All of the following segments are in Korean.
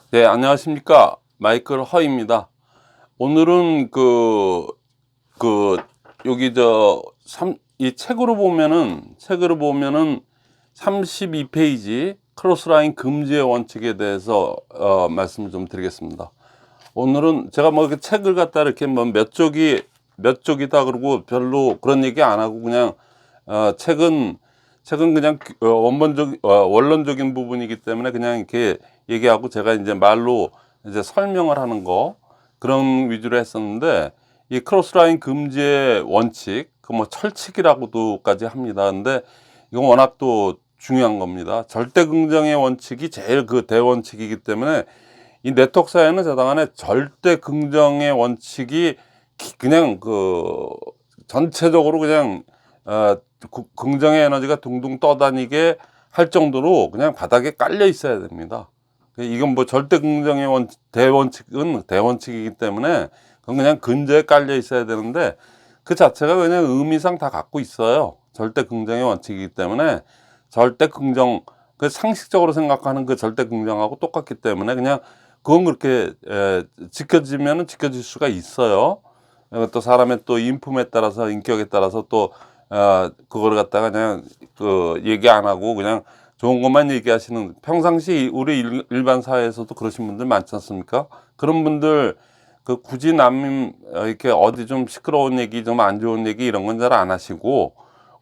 네, 안녕하십니까. 마이클 허입니다. 오늘은 여기 이 책으로 보면은 32페이지 크로스라인 금지의 원칙에 대해서 말씀을 좀 드리겠습니다. 오늘은 제가 뭐 이렇게 책을 갖다 이렇게 뭐 몇 쪽이다 그러고 별로 그런 얘기 안 하고 그냥 책은 그냥 원론적인 부분이기 때문에 그냥 이렇게 얘기하고 제가 이제 말로 이제 설명을 하는 거 그런 위주로 했었는데, 이 크로스라인 금지의 원칙 그 뭐 철칙이라고도까지 합니다. 근데 이건 워낙 또 중요한 겁니다. 절대 긍정의 원칙이 제일 그 대원칙이기 때문에 이 네트워크 사회는 저당간에 절대 긍정의 원칙이 그냥 전체적으로 그냥 긍정의 에너지가 둥둥 떠다니게 할 정도로 그냥 바닥에 깔려 있어야 됩니다. 이건 뭐 절대 긍정의 대원칙은 대원칙이기 때문에 그건 그냥 근저에 깔려 있어야 되는데, 그 자체가 그냥 의미상 다 갖고 있어요. 절대 긍정의 원칙이기 때문에 절대 긍정, 그 상식적으로 생각하는 그 절대 긍정하고 똑같기 때문에 그냥 그건 그렇게 지켜지면은 지켜질 수가 있어요. 또 사람의 또 인품에 따라서, 인격에 따라서 또 그거를 갖다가 그냥 얘기 안 하고 그냥 좋은 것만 얘기하시는, 평상시 우리 일반 사회에서도 그러신 분들 많지 않습니까? 그런 분들 굳이 남 이렇게 어디 좀 시끄러운 얘기, 좀 안 좋은 얘기 이런 건 잘 안 하시고,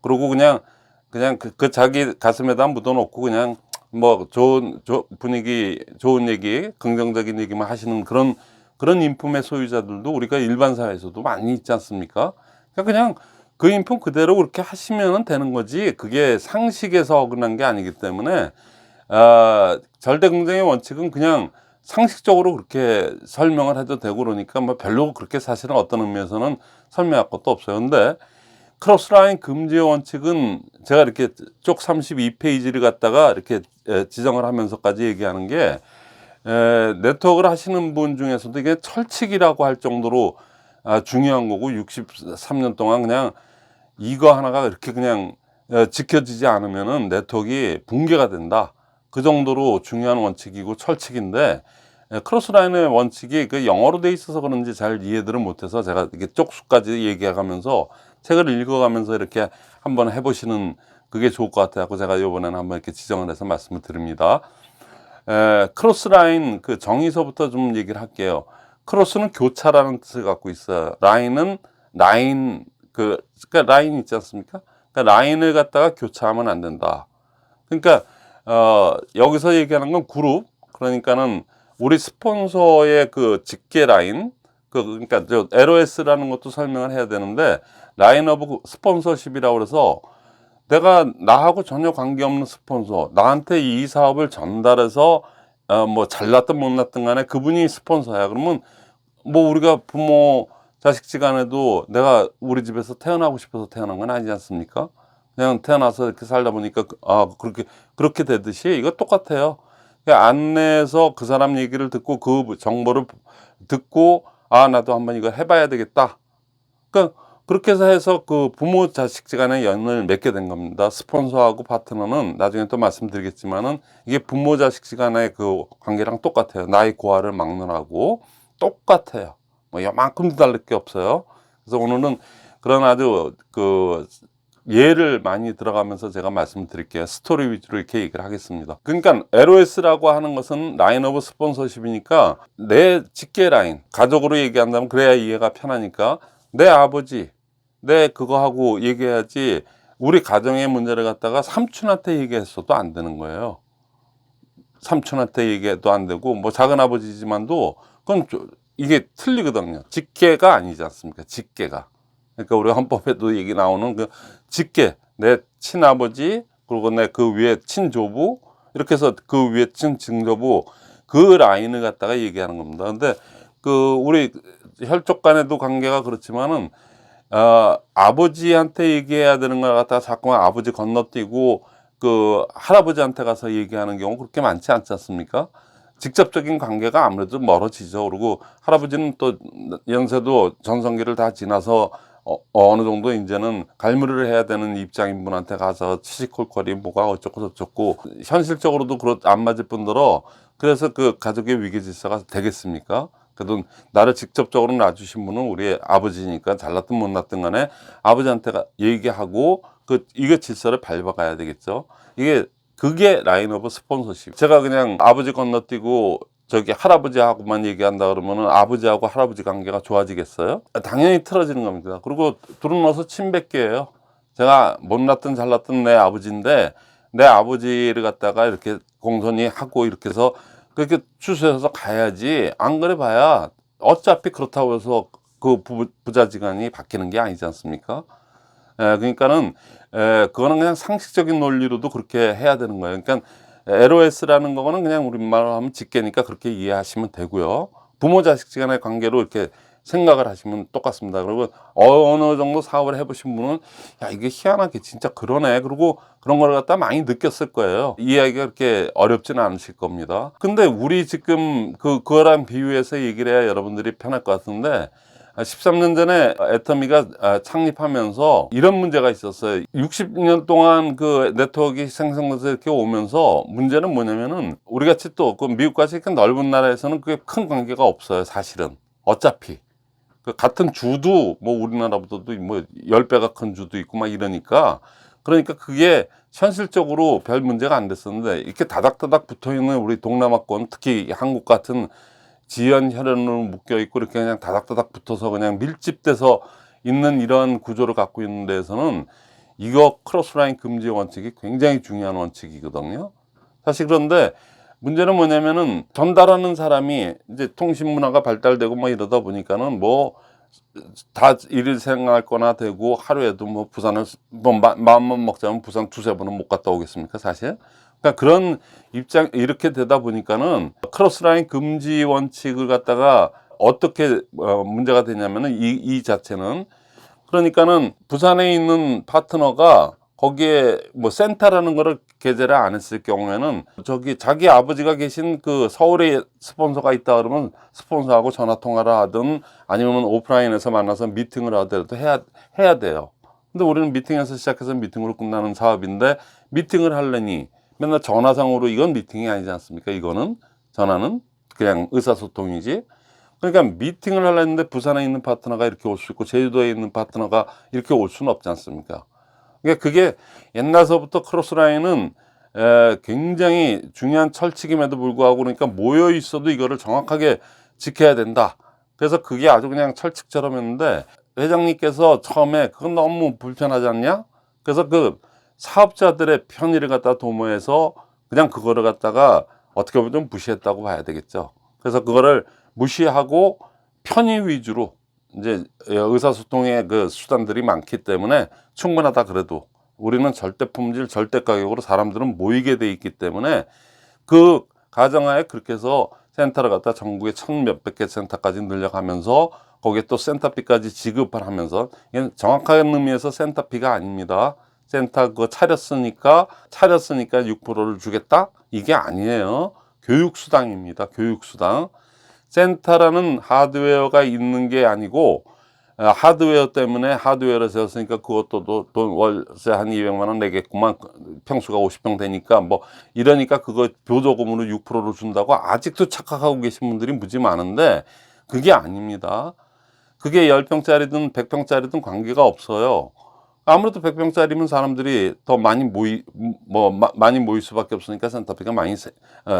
그러고 그냥 그 자기 가슴에다 묻어놓고 그냥 뭐 좋은 분위기 좋은 얘기, 긍정적인 얘기만 하시는 그런 인품의 소유자들도 우리가 일반 사회에서도 많이 있지 않습니까? 그냥 그 인품 그대로 그렇게 하시면 되는 거지, 그게 상식에서 어긋난 게 아니기 때문에 절대 긍정의 원칙은 그냥 상식적으로 그렇게 설명을 해도 되고, 그러니까 뭐 별로 그렇게 사실은 어떤 의미에서는 설명할 것도 없어요. 근데 크로스라인 금지의 원칙은 제가 이렇게 쪽 32페이지를 갖다가 이렇게 지정을 하면서까지 얘기하는 게, 네트워크를 하시는 분 중에서도 이게 철칙이라고 할 정도로 중요한 거고, 63년 동안 그냥 이거 하나가 이렇게 그냥 지켜지지 않으면은 네트워크가 붕괴가 된다. 그 정도로 중요한 원칙이고 철칙인데, 크로스라인의 원칙이 그 영어로 돼 있어서 그런지 잘 이해들을 못해서 제가 이게 쪽수까지 얘기해가면서 책을 읽어가면서 이렇게 한번 해보시는 그게 좋을 것 같아요. 제가 이번에는 한번 이렇게 지정을 해서 말씀을 드립니다. 크로스라인 그 정의서부터 좀 얘기를 할게요. 크로스는 교차라는 뜻을 갖고 있어요. 라인은 라인, 그러니까 라인 있지 않습니까? 그러니까 라인을 갖다가 교차하면 안 된다. 그러니까 여기서 얘기하는 건 그룹, 그러니까는 우리 스폰서의 그 직계 라인, 그러니까 저 LOS라는 것도 설명을 해야 되는데, 라인 오브 스폰서십이라고 그래서 내가 나하고 전혀 관계없는 스폰서, 나한테 이 사업을 전달해서 뭐 잘났든 못났든 간에 그분이 스폰서야. 그러면 뭐 우리가 부모 자식지간에도 내가 우리 집에서 태어나고 싶어서 태어난 건 아니지 않습니까? 그냥 태어나서 이렇게 살다 보니까 그렇게 되듯이 이거 똑같아요. 안내해서 그 사람 얘기를 듣고 그 정보를 듣고 나도 한번 이거 해봐야 되겠다. 그러니까 그렇게 해서 그 부모 자식지간의 연을 맺게 된 겁니다. 스폰서하고 파트너는 나중에 또 말씀드리겠지만은 이게 부모 자식지간의 그 관계랑 똑같아요. 나의 고아를 막론하고 똑같아요. 뭐 요만큼도 다를 게 없어요. 그래서 오늘은 그런 아주 예를 많이 들어가면서 제가 말씀드릴게요. 스토리 위주로 이렇게 얘기를 하겠습니다. 그러니까 LOS라고 하는 것은 라인 오브 스폰서십이니까 내 직계 라인, 가족으로 얘기한다면 그래야 이해가 편하니까 내 아버지, 내 그거 하고 얘기해야지, 우리 가정의 문제를 갖다가 삼촌한테 얘기했어도 안 되는 거예요. 삼촌한테 얘기해도 안 되고, 뭐 작은 아버지지만도 그건 이게 틀리거든요. 직계가 아니지 않습니까? 직계가. 그러니까 우리 헌법에도 얘기 나오는 그 직계, 내 친아버지, 그리고 내 그 위에 친조부, 이렇게 해서 그 위에 친증조부, 그 라인을 갖다가 얘기하는 겁니다. 근데 우리 혈족 간에도 관계가 그렇지만은 아버지한테 얘기해야 되는 걸 갖다가 자꾸만 아버지 건너뛰고 할아버지한테 가서 얘기하는 경우 그렇게 많지 않지 않습니까? 직접적인 관계가 아무래도 멀어지죠. 그리고 할아버지는 또 연세도 전성기를 다 지나서 어느 정도 이제는 갈무리를 해야 되는 입장인 분한테 가서 치시콜콜이 뭐가 어쩌고 저쩌고 현실적으로도 안 맞을 뿐더러 그래서 그 가족의 위기 질서가 되겠습니까? 그래도 나를 직접적으로 낳아주신 분은 우리 아버지니까 잘났든 못났든 간에 아버지한테 얘기하고 이거 질서를 밟아가야 되겠죠. 그게 라인 오브 스폰서십. 제가 그냥 아버지 건너뛰고 저기 할아버지하고만 얘기한다 그러면은 아버지하고 할아버지 관계가 좋아지겠어요? 당연히 틀어지는 겁니다. 그리고 둘은 어서 친백계예요. 제가 못났든 잘났든 내 아버지인데 내 아버지를 갖다가 이렇게 공손히 하고 이렇게 해서 그렇게 추수해서 가야지. 안 그래 봐야 어차피 그렇다고 해서 그 부자지간이 바뀌는 게 아니지 않습니까? 그러니까는 그거는 그냥 상식적인 논리로도 그렇게 해야 되는 거예요. 그러니까 LOS라는 거는 그냥 우리말로 하면 직계니까 그렇게 이해하시면 되고요. 부모 자식 간의 관계로 이렇게 생각을 하시면 똑같습니다. 그리고 어느 정도 사업을 해보신 분은 야 이게 희한하게 진짜 그러네. 그리고 그런 걸 갖다 많이 느꼈을 거예요. 이해하기가 그렇게 어렵지는 않으실 겁니다. 근데 우리 지금 그거랑 비유해서 얘기를 해야 여러분들이 편할 것 같은데 13년 전에 애터미가 창립하면서 이런 문제가 있었어요. 60년 동안 그 네트워크가 생성돼서 이렇게 오면서 문제는 뭐냐면은 우리 같이 또 그 미국같이 이렇게 넓은 나라에서는 그게 큰 관계가 없어요. 사실은 어차피 그 같은 주도 뭐 우리나라보다도 뭐 10배가 큰 주도 있고 막 이러니까 그러니까 그게 현실적으로 별 문제가 안 됐었는데 이렇게 다닥다닥 붙어 있는 우리 동남아권 특히 한국 같은 지연 혈연으로 묶여 있고 이렇게 그냥 다닥다닥 붙어서 그냥 밀집돼서 있는 이런 구조를 갖고 있는 데에서는 이거 크로스라인 금지 원칙이 굉장히 중요한 원칙이거든요. 사실 그런데 문제는 뭐냐면은 전달하는 사람이 이제 통신 문화가 발달되고 뭐 이러다 보니까는 뭐 다 일일 생활 거나 되고 하루에도 뭐 부산을 뭐 마음만 먹자면 부산 두세 번은 못 갔다 오겠습니까 사실. 그러니까 그런 입장 이렇게 되다 보니까는 크로스라인 금지 원칙을 갖다가 어떻게 문제가 되냐면은 이 자체는 그러니까는 부산에 있는 파트너가 거기에 뭐 센터라는 거를 게재를 안 했을 경우에는 저기 자기 아버지가 계신 그 서울에 스폰서가 있다 그러면 스폰서하고 전화 통화를 하든 아니면 오프라인에서 만나서 미팅을 하더라도 해야 돼요. 근데 우리는 미팅에서 시작해서 미팅으로 끝나는 사업인데 미팅을 하려니 맨날 전화상으로 이건 미팅이 아니지 않습니까? 이거는 전화는 그냥 의사소통이지. 그러니까 미팅을 하려는데 부산에 있는 파트너가 이렇게 올 수 있고 제주도에 있는 파트너가 이렇게 올 수는 없지 않습니까? 그러니까 그게 옛날서부터 크로스라인은 굉장히 중요한 철칙임에도 불구하고 그러니까 모여 있어도 이거를 정확하게 지켜야 된다. 그래서 그게 아주 그냥 철칙처럼 했는데 회장님께서 처음에 그건 너무 불편하지 않냐? 그래서 그 사업자들의 편의를 갖다 도모해서 그냥 그거를 갖다가 어떻게 보면 좀 무시했다고 봐야 되겠죠. 그래서 그거를 무시하고 편의 위주로 이제 의사소통의 그 수단들이 많기 때문에 충분하다 그래도 우리는 절대 품질 절대 가격으로 사람들은 모이게 돼 있기 때문에 그 가정하에 그렇게 해서 센터를 갖다 전국에 1000몇백 개 센터까지 늘려가면서 거기에 또 센터비까지 지급을 하면서 이게 정확한 의미에서 센터비가 아닙니다. 센터 그거 차렸으니까 6%를 주겠다? 이게 아니에요. 교육수당입니다. 교육수당. 센터라는 하드웨어가 있는 게 아니고 하드웨어 때문에 하드웨어를 세웠으니까 그것도 돈 월세 한 200만 원 내겠구만 평수가 50평 되니까 뭐 이러니까 그거 보조금으로 6%를 준다고 아직도 착각하고 계신 분들이 무지 많은데 그게 아닙니다. 그게 10평짜리든 100평짜리든 관계가 없어요. 아무래도 100평짜리면 사람들이 더 많이 많이 모일 수밖에 없으니까 센터비가 많이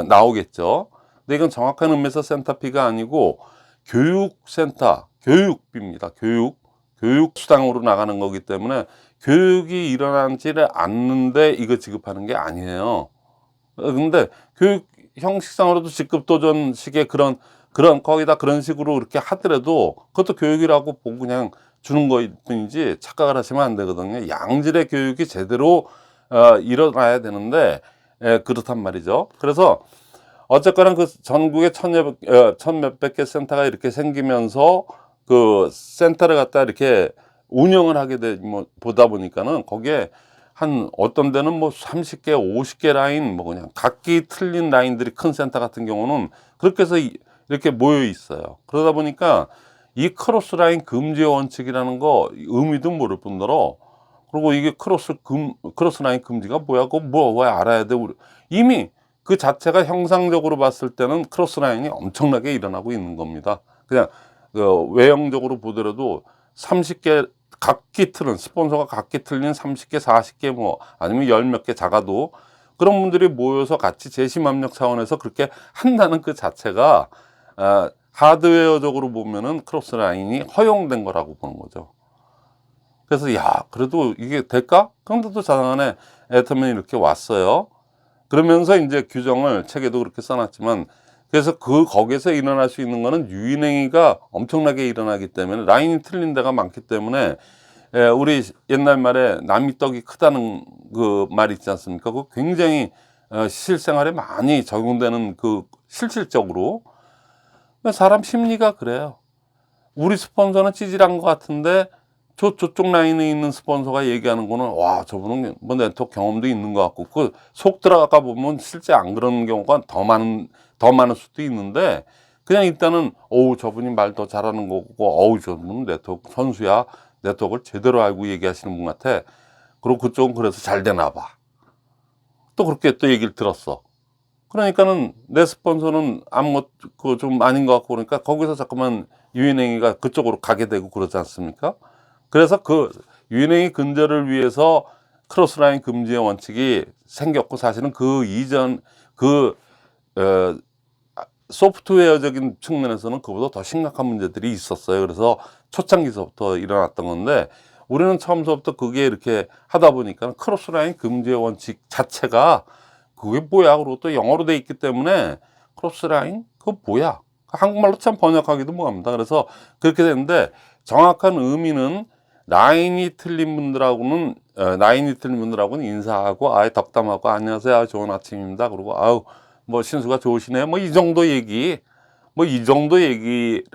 나오겠죠. 근데 이건 정확한 의미에서 센터비가 아니고 교육센터, 교육비입니다. 교육 수당으로 나가는 거기 때문에 교육이 일어나지를 않는데 이거 지급하는 게 아니에요. 근데 교육 형식상으로도 직급 도전식의 그런 거기다 그런 식으로 이렇게 하더라도 그것도 교육이라고 보고 그냥 주는 거일 뿐이지 착각을 하시면 안 되거든요. 양질의 교육이 제대로 일어나야 되는데 그렇단 말이죠. 그래서 어쨌거나 그 전국에 천몇백 개 센터가 이렇게 생기면서 그 센터를 갖다 이렇게 운영을 하게 보다 보니까는 거기에 한 어떤 데는 뭐 30개, 50개 라인 뭐 그냥 각기 틀린 라인들이 큰 센터 같은 경우는 그렇게 해서 이렇게 모여 있어요. 그러다 보니까 이 크로스라인 금지의 원칙이라는 거 의미도 모를 뿐더러, 그리고 이게 크로스라인 금지가 뭐야? 그거 왜 알아야 돼? 이미 그 자체가 형상적으로 봤을 때는 크로스라인이 엄청나게 일어나고 있는 겁니다. 그냥 외형적으로 보더라도 30개 각기 틀은, 스폰서가 각기 틀린 30개, 40개 뭐 아니면 열 몇 개 작아도 그런 분들이 모여서 같이 재심압력 차원에서 그렇게 한다는 그 자체가 하드웨어적으로 보면은 크로스라인이 허용된 거라고 보는 거죠. 그래서 그래도 이게 될까? 그런데도 자당안에 애터맨이 이렇게 왔어요. 그러면서 이제 규정을 책에도 그렇게 써놨지만, 그래서 거기서 일어날 수 있는 거는 유인행위가 엄청나게 일어나기 때문에, 라인이 틀린 데가 많기 때문에, 우리 옛날 말에 남이 떡이 크다는 그 말 있지 않습니까? 그 굉장히 실생활에 많이 적용되는 그 실질적으로 사람 심리가 그래요. 우리 스폰서는 찌질한 것 같은데 저쪽 라인에 있는 스폰서가 얘기하는 거는 와, 저분은 뭐 네트워크 경험도 있는 것 같고, 그 속 들어가 보면 실제 안 그런 경우가 더 많을 수도 있는데, 그냥 일단은 저분이 말 더 잘하는 거고, 저분은 네트워크 선수야, 네트워크를 제대로 알고 얘기하시는 분 같아, 그리고 그쪽은 그래서 잘 되나 봐, 또 그렇게 또 얘기를 들었어. 그러니까는 내 스폰서는 아무것도 좀 아닌 것 같고, 그러니까 거기서 자꾸만 유인행위가 그쪽으로 가게 되고 그러지 않습니까? 그래서 그 유인행위 근절을 위해서 크로스라인 금지의 원칙이 생겼고, 사실은 그 이전 소프트웨어적인 측면에서는 그보다 더 심각한 문제들이 있었어요. 그래서 초창기서부터 일어났던 건데, 우리는 처음서부터 그게 이렇게 하다 보니까 크로스라인 금지의 원칙 자체가 그게 뭐야? 그리고 또 영어로 돼 있기 때문에 크로스라인? 그거 뭐야? 한국말로 참 번역하기도 뭐합니다. 그래서 그렇게 되는데, 정확한 의미는 라인이 틀린 분들하고는 인사하고 덕담하고 안녕하세요, 좋은 아침입니다, 그리고 뭐 신수가 좋으시네요, 뭐 이 정도 얘기를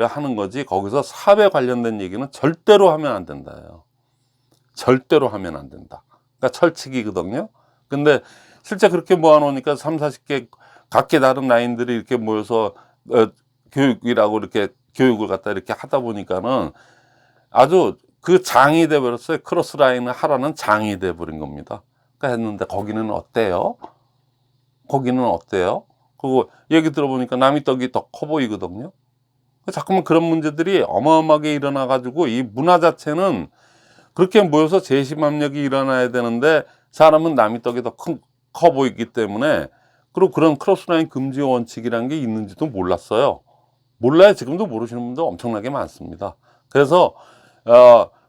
하는 거지, 거기서 사업에 관련된 얘기는 절대로 하면 안 된다요. 절대로 하면 안 된다. 그러니까 철칙이거든요. 근데 실제 그렇게 모아놓으니까 3, 40개 각기 다른 라인들이 이렇게 모여서 교육이라고 이렇게 교육을 갖다 이렇게 하다 보니까는 아주 그 장이 돼 버렸어요. 크로스 라인을 하라는 장이 돼 버린 겁니다. 그러니까 했는데 거기는 어때요? 그리고 얘기 들어보니까 남이 떡이 더 커 보이거든요. 자꾸만 그런 문제들이 어마어마하게 일어나 가지고, 이 문화 자체는 그렇게 모여서 재심압력이 일어나야 되는데, 사람은 남이 떡이 더 커 보이기 때문에, 그리고 그런 크로스라인 금지 원칙이라는 게 있는지도 몰랐어요. 몰라요. 지금도 모르시는 분들 엄청나게 많습니다. 그래서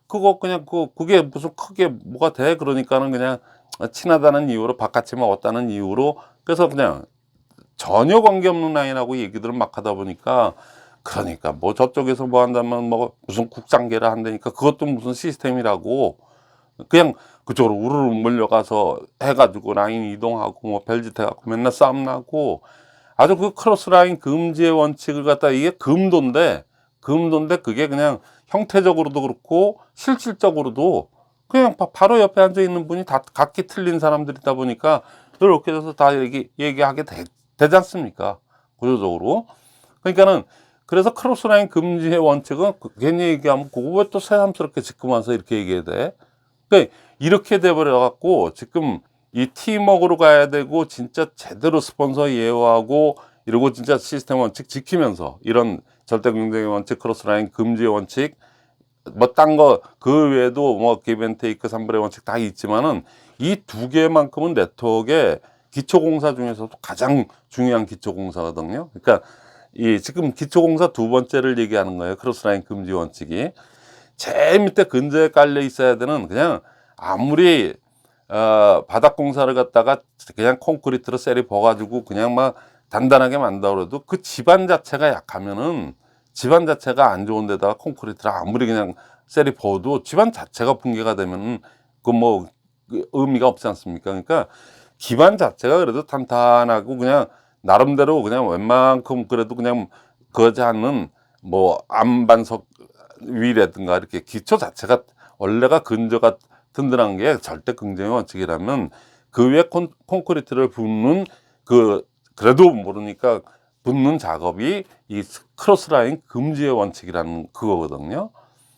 그거 그냥 그게 무슨 크게 뭐가 돼? 그러니까는 그냥 친하다는 이유로, 바깥이 먹었다는 이유로, 그래서 그냥 전혀 관계없는 라인하고 얘기들을 막 하다 보니까, 그러니까 뭐 저쪽에서 뭐 한다면 뭐 무슨 국장계를 한다니까 그것도 무슨 시스템이라고, 그냥 그쪽으로 우르르 몰려가서 해가지고 라인 이동하고 뭐 별짓 해갖고 맨날 싸움 나고, 아주 그 크로스라인 금지의 원칙을 갖다, 이게 금도인데 그게 그냥 형태적으로도 그렇고 실질적으로도 그냥 바로 옆에 앉아 있는 분이 다 각기 틀린 사람들이다 보니까 이렇게 돼서 다 얘기하게 되지 않습니까? 구조적으로. 그러니까는, 그래서 크로스라인 금지의 원칙은 괜히 얘기하면 그거 왜 또 새삼스럽게 지금 와서 이렇게 얘기해야 돼? 그러니까 이렇게 돼버려 갖고 지금 이 팀워크로 가야 되고, 진짜 제대로 스폰서 예우하고 이러고 진짜 시스템 원칙 지키면서, 이런 절대 경쟁의 원칙, 크로스라인 금지의 원칙, 뭐 딴 거 그 외에도 뭐 기브앤테이크, 3분의 원칙 다 있지만은, 이 두 개만큼은 네트워크의 기초공사 중에서도 가장 중요한 기초공사거든요. 그러니까 지금 기초공사 두 번째를 얘기하는 거예요. 크로스라인 금지 원칙이 제일 밑에 근저에 깔려 있어야 되는, 그냥 아무리 바닥 공사를 갖다가 그냥 콘크리트로 셀이 버가지고 그냥 막 단단하게 만든다 그래도, 그 집안 자체가 약하면은, 집안 자체가 안 좋은 데다가 콘크리트를 아무리 그냥 셀이 버도 집안 자체가 붕괴가 되면은 그 의미가 없지 않습니까? 그러니까 기반 자체가 그래도 탄탄하고, 그냥 나름대로 그냥 웬만큼 그래도 그냥 그러지 않는 뭐 안반석 위라든가 이렇게 기초 자체가 원래가 근저가 든든한 게 절대 긍정의 원칙이라면, 그 위에 콘크리트를 붓는 그래도 모르니까 붙는 작업이 이 크로스라인 금지의 원칙이라는 그거거든요.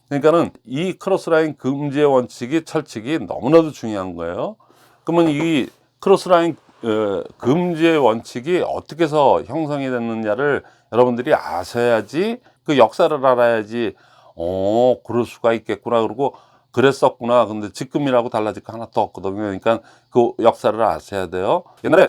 그러니까는 이 크로스라인 금지의 원칙이 철칙이 너무나도 중요한 거예요. 그러면 이 크로스라인 금지의 원칙이 어떻게 해서 형성이 됐느냐를 여러분들이 아셔야지, 그 역사를 알아야지 그럴 수가 있겠구나, 그러고 그랬었구나. 근데 지금이라고 달라질 거 하나도 없거든요. 그러니까 그 역사를 아셔야 돼요. 옛날에